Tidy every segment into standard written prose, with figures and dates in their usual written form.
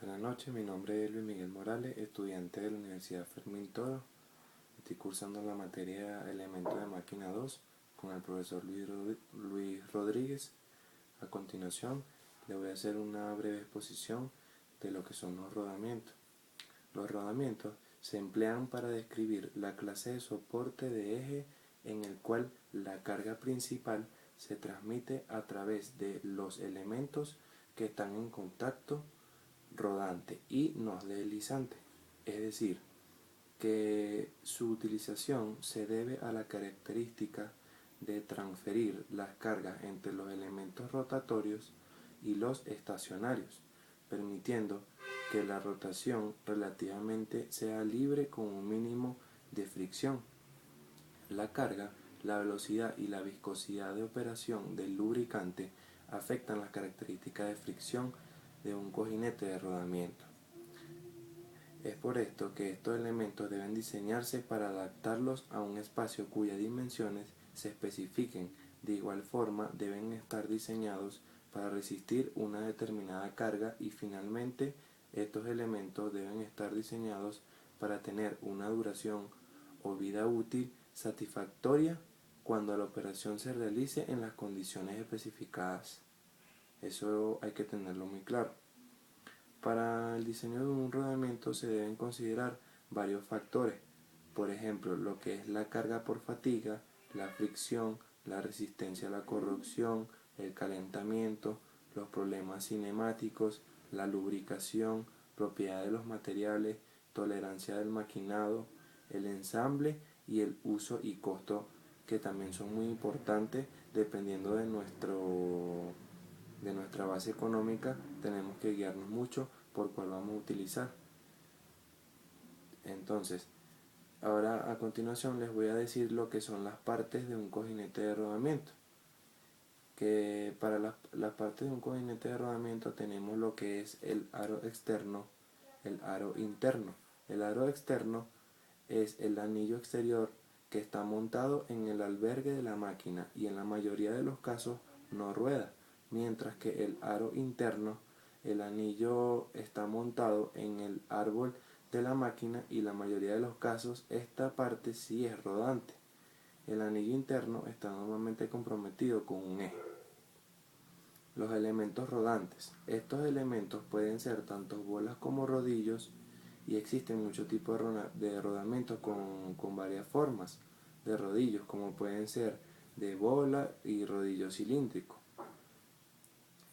Buenas noches, mi nombre es Luis Miguel Morales, estudiante de la Universidad Fermín Toro. Estoy cursando la materia Elementos de Máquina 2 con el profesor Luis Rodríguez. A continuación, le voy a hacer una breve exposición de lo que son los rodamientos. Los rodamientos se emplean para describir la clase de soporte de eje en el cual la carga principal se transmite a través de los elementos que están en contacto rodante y no deslizante, es decir, que su utilización se debe a la característica de transferir las cargas entre los elementos rotatorios y los estacionarios, permitiendo que la rotación relativamente sea libre con un mínimo de fricción. La carga, la velocidad y la viscosidad de operación del lubricante afectan las características de fricción de un cojinete de rodamiento. Es por esto que estos elementos deben diseñarse para adaptarlos a un espacio cuyas dimensiones se especifiquen. De igual forma, deben estar diseñados para resistir una determinada carga y finalmente estos elementos deben estar diseñados para tener una duración o vida útil satisfactoria cuando la operación se realice en las condiciones especificadas. Eso hay que tenerlo muy claro. Para el diseño de un rodamiento se deben considerar varios factores, por ejemplo, lo que es la carga por fatiga, la fricción, la resistencia a la corrosión, el calentamiento, los problemas cinemáticos, la lubricación, propiedad de los materiales, tolerancia del maquinado, el ensamble y el uso y costo, que también son muy importantes dependiendo de nuestra base económica. Tenemos que guiarnos mucho por cuál vamos a utilizar. Entonces, ahora a continuación les voy a decir lo que son las partes de un cojinete de rodamiento. Que para las partes de un cojinete de rodamiento tenemos lo que es el aro externo, el aro interno. El aro externo es el anillo exterior que está montado en el albergue de la máquina y en la mayoría de los casos no rueda, mientras que el aro interno, el anillo está montado en el árbol de la máquina y la mayoría de los casos esta parte sí es rodante. El anillo interno está normalmente comprometido con un eje. Los elementos rodantes. Estos elementos pueden ser tanto bolas como rodillos y existen muchos tipos de rodamientos con varias formas de rodillos, como pueden ser de bola y rodillo cilíndrico.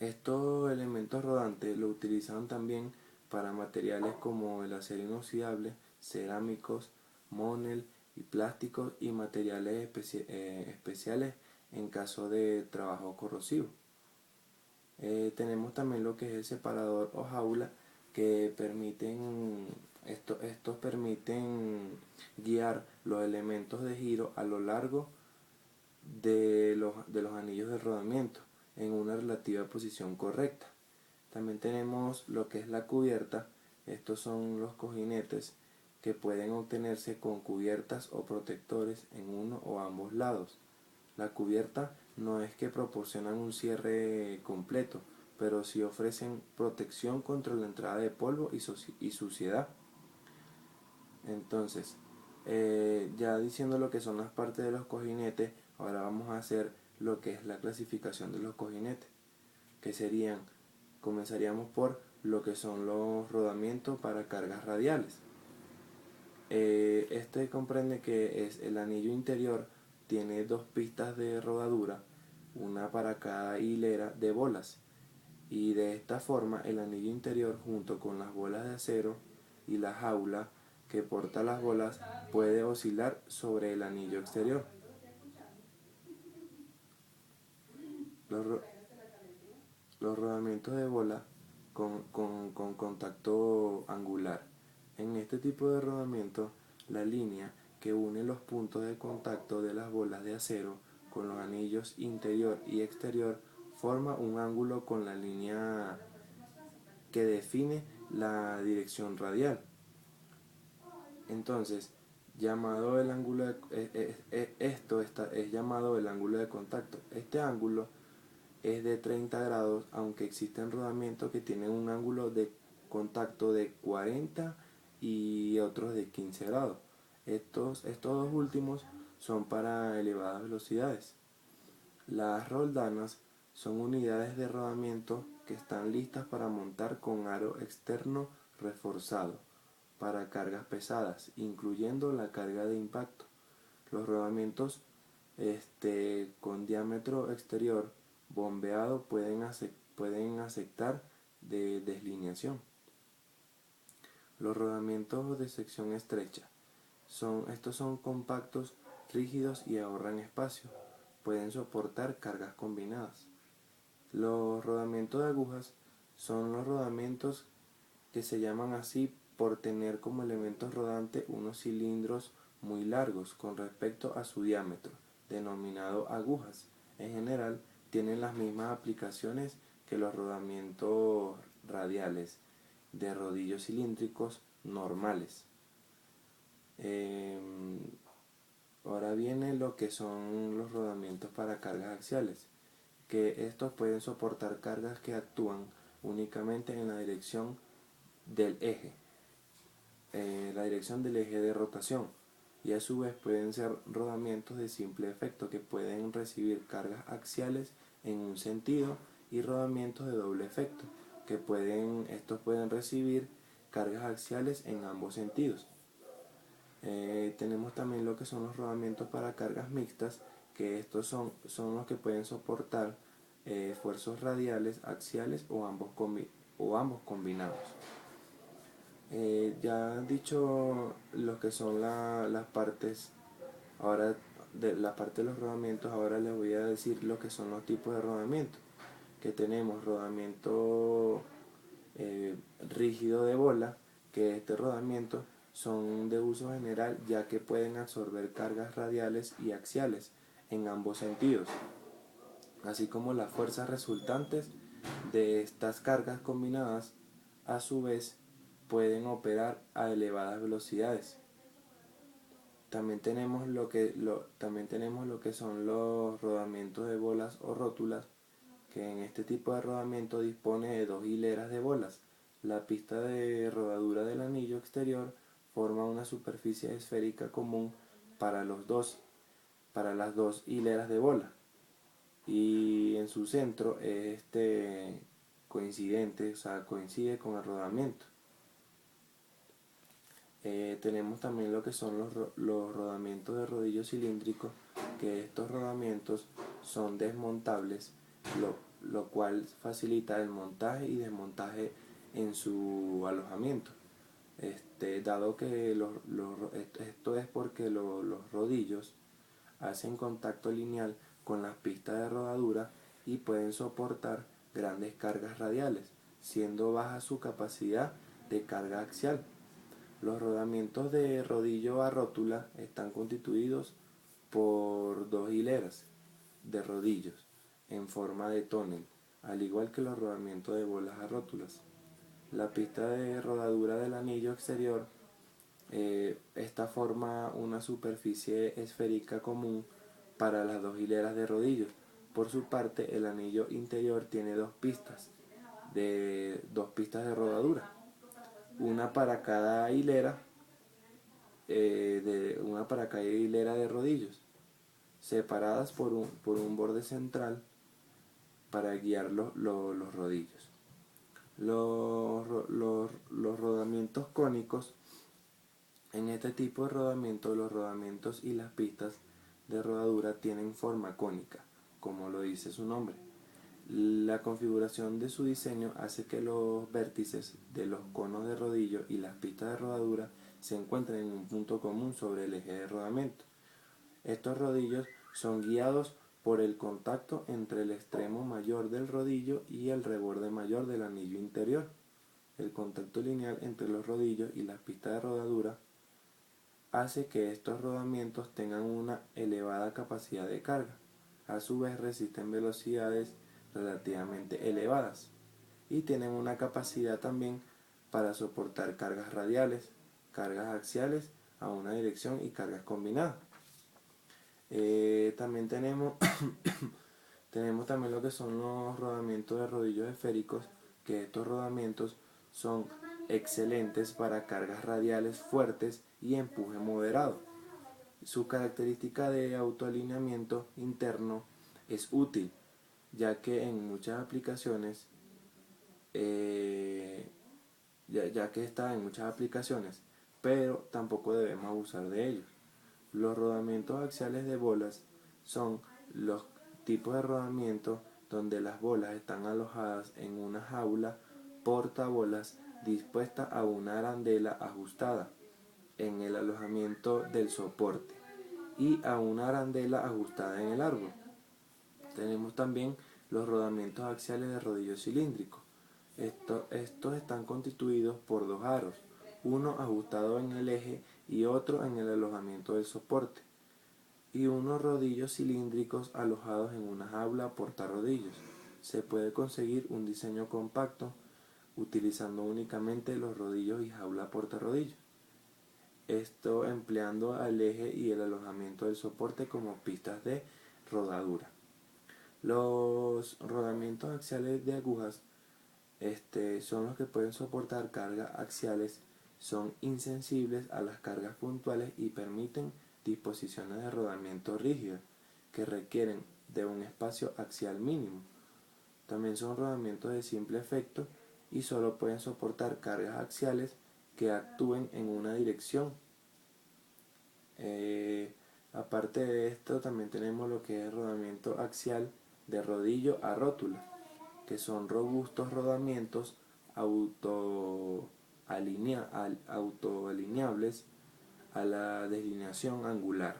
Estos elementos rodantes lo utilizan también para materiales como el acero inoxidable, cerámicos, monel y plásticos y materiales especiales en caso de trabajo corrosivo. Tenemos también lo que es el separador o jaula, que estos permiten guiar los elementos de giro a lo largo de los anillos de rodamiento en una relativa posición correcta. También tenemos lo que es la cubierta. Estos son los cojinetes que pueden obtenerse con cubiertas o protectores en uno o ambos lados. La cubierta no es que proporcionan un cierre completo, pero sí ofrecen protección contra la entrada de polvo y suciedad. Entonces, ya diciendo lo que son las partes de los cojinetes, ahora vamos a hacer lo que es la clasificación de los cojinetes, que comenzaríamos por lo que son los rodamientos para cargas radiales. Este comprende que es el anillo interior, tiene dos pistas de rodadura, una para cada hilera de bolas, y de esta forma el anillo interior junto con las bolas de acero y la jaula que porta las bolas puede oscilar sobre el anillo exterior. Los, los rodamientos de bola con contacto angular. En este tipo de rodamiento, la línea que une los puntos de contacto de las bolas de acero con los anillos interior y exterior forma un ángulo con la línea que define la dirección radial. Entonces, llamado el ángulo es llamado el ángulo de contacto. Este ángulo es de 30 grados, aunque existen rodamientos que tienen un ángulo de contacto de 40 y otros de 15 grados. Estos dos últimos son para elevadas velocidades. Las roldanas son unidades de rodamiento que están listas para montar con aro externo reforzado para cargas pesadas, incluyendo la carga de impacto. Los rodamientos con diámetro exterior bombeado pueden aceptar de deslineación. Los rodamientos de sección estrecha estos son compactos, rígidos y ahorran espacio. Pueden soportar cargas combinadas. Los rodamientos de agujas son los rodamientos que se llaman así por tener como elementos rodantes unos cilindros muy largos con respecto a su diámetro, denominado agujas. En general, tienen las mismas aplicaciones que los rodamientos radiales de rodillos cilíndricos normales. Ahora viene lo que son los rodamientos para cargas axiales, que estos pueden soportar cargas que actúan únicamente en la dirección del eje, de rotación, y a su vez pueden ser rodamientos de simple efecto que pueden recibir cargas axiales en un sentido y rodamientos de doble efecto que estos pueden recibir cargas axiales en ambos sentidos. Tenemos también lo que son los rodamientos para cargas mixtas, que estos son los que pueden soportar esfuerzos radiales, axiales o ambos combinados. Ya dicho lo que son las partes, ahora de la parte de los rodamientos, ahora les voy a decir lo que son los tipos de rodamiento. Que tenemos rodamiento rígido de bola, que este rodamiento son de uso general ya que pueden absorber cargas radiales y axiales en ambos sentidos, así como las fuerzas resultantes de estas cargas combinadas a su vez pueden operar a elevadas velocidades. También tenemos lo que son los rodamientos de bolas o rótulas, que en este tipo de rodamiento dispone de dos hileras de bolas. La pista de rodadura del anillo exterior forma una superficie esférica común para las dos hileras de bola, y en su centro es coincide con el rodamiento. Tenemos también lo que son los rodamientos de rodillo cilíndrico, que estos rodamientos son desmontables, lo cual facilita el montaje y desmontaje en su alojamiento. Dado que esto es porque los rodillos hacen contacto lineal con las pistas de rodadura y pueden soportar grandes cargas radiales, siendo baja su capacidad de carga axial. Los rodamientos de rodillo a rótula están constituidos por dos hileras de rodillos en forma de tonel, al igual que los rodamientos de bolas a rótulas. La pista de rodadura del anillo exterior, esta forma una superficie esférica común para las dos hileras de rodillos. Por su parte, el anillo interior tiene dos pistas de rodadura, una para cada hilera de rodillos, separadas por un borde central para guiar los rodillos. Los rodamientos cónicos. En este tipo de rodamiento, los rodamientos y las pistas de rodadura tienen forma cónica, como lo dice su nombre. La configuración de su diseño hace que los vértices de los conos de rodillo y las pistas de rodadura se encuentren en un punto común sobre el eje de rodamiento. Estos rodillos son guiados por el contacto entre el extremo mayor del rodillo y el reborde mayor del anillo interior. El contacto lineal entre los rodillos y las pistas de rodadura hace que estos rodamientos tengan una elevada capacidad de carga. A su vez resisten velocidades relativamente elevadas y tienen una capacidad también para soportar cargas radiales, cargas axiales a una dirección y cargas combinadas. También tenemos también lo que son los rodamientos de rodillos esféricos, que estos rodamientos son excelentes para cargas radiales fuertes y empuje moderado. Su característica de autoalineamiento interno es útil, ya que en muchas aplicaciones, ya que está en muchas aplicaciones, pero tampoco debemos abusar de ellos. Los rodamientos axiales de bolas son los tipos de rodamiento donde las bolas están alojadas en una jaula portabolas dispuesta a una arandela ajustada en el alojamiento del soporte y a una arandela ajustada en el árbol. Tenemos también los rodamientos axiales de rodillo cilíndrico. Estos están constituidos por dos aros, uno ajustado en el eje y otro en el alojamiento del soporte, y unos rodillos cilíndricos alojados en una jaula portarrodillos. Se puede conseguir un diseño compacto utilizando únicamente los rodillos y jaula portarrodillos. Esto empleando al eje y el alojamiento del soporte como pistas de rodadura. Los rodamientos axiales de agujas son los que pueden soportar cargas axiales, son insensibles a las cargas puntuales y permiten disposiciones de rodamiento rígidas que requieren de un espacio axial mínimo. También son rodamientos de simple efecto y solo pueden soportar cargas axiales que actúen en una dirección. Aparte de esto, también tenemos lo que es el rodamiento axial de rodillo a rótula, que son robustos rodamientos autoalineables a la deslineación angular.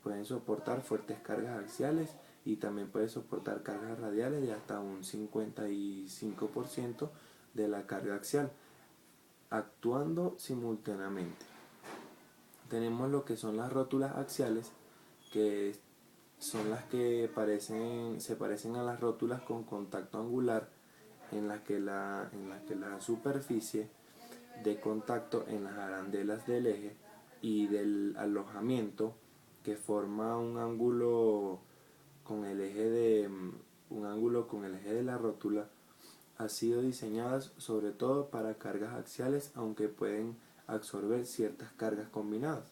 Pueden soportar fuertes cargas axiales y también pueden soportar cargas radiales de hasta un 55% de la carga axial, actuando simultáneamente. Tenemos lo que son las rótulas axiales, que son las que se parecen a las rótulas con contacto angular, en las que la superficie de contacto en las arandelas del eje y del alojamiento, que forma un ángulo con el eje de la rótula, han sido diseñadas sobre todo para cargas axiales, aunque pueden absorber ciertas cargas combinadas.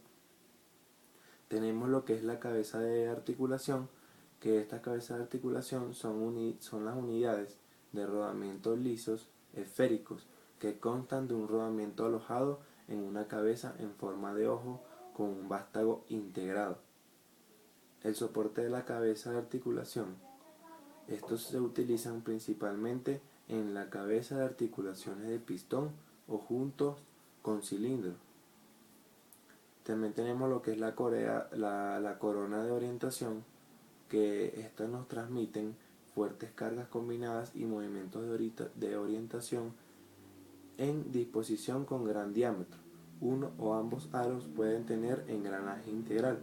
Tenemos lo que es la cabeza de articulación, que estas cabezas de articulación son las unidades de rodamiento lisos esféricos que constan de un rodamiento alojado en una cabeza en forma de ojo con un vástago integrado. El soporte de la cabeza de articulación. Estos se utilizan principalmente en la cabeza de articulaciones de pistón o juntos con cilindro. También tenemos lo que es la corona de orientación, que estas nos transmiten fuertes cargas combinadas y movimientos de orientación en disposición con gran diámetro. Uno o ambos aros pueden tener engranaje integral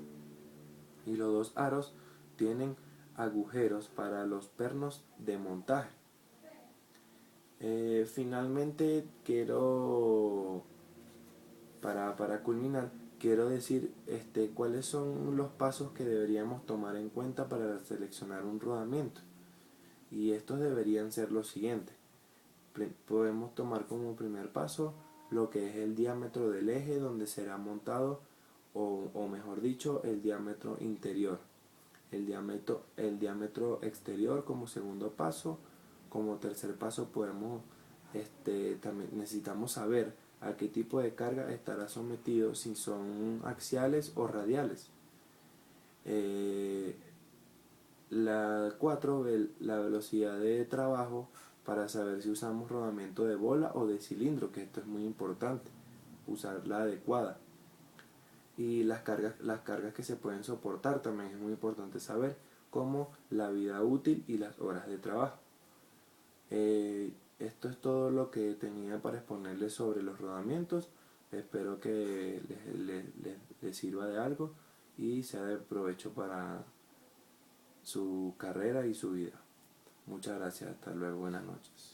y los dos aros tienen agujeros para los pernos de montaje. Finalmente para culminar, quiero decir cuáles son los pasos que deberíamos tomar en cuenta para seleccionar un rodamiento. Y estos deberían ser los siguientes. Podemos tomar como primer paso lo que es el diámetro del eje donde será montado, o mejor dicho, el diámetro interior. El diámetro exterior como segundo paso. Como tercer paso también necesitamos saber a qué tipo de carga estará sometido, si son axiales o radiales. La 4, la velocidad de trabajo para saber si usamos rodamiento de bola o de cilindro, que esto es muy importante, usar la adecuada. Y las cargas que se pueden soportar también es muy importante saber, como la vida útil y las horas de trabajo. Esto es todo lo que tenía para exponerles sobre los rodamientos. Espero que les sirva de algo y sea de provecho para su carrera y su vida. Muchas gracias, hasta luego, buenas noches.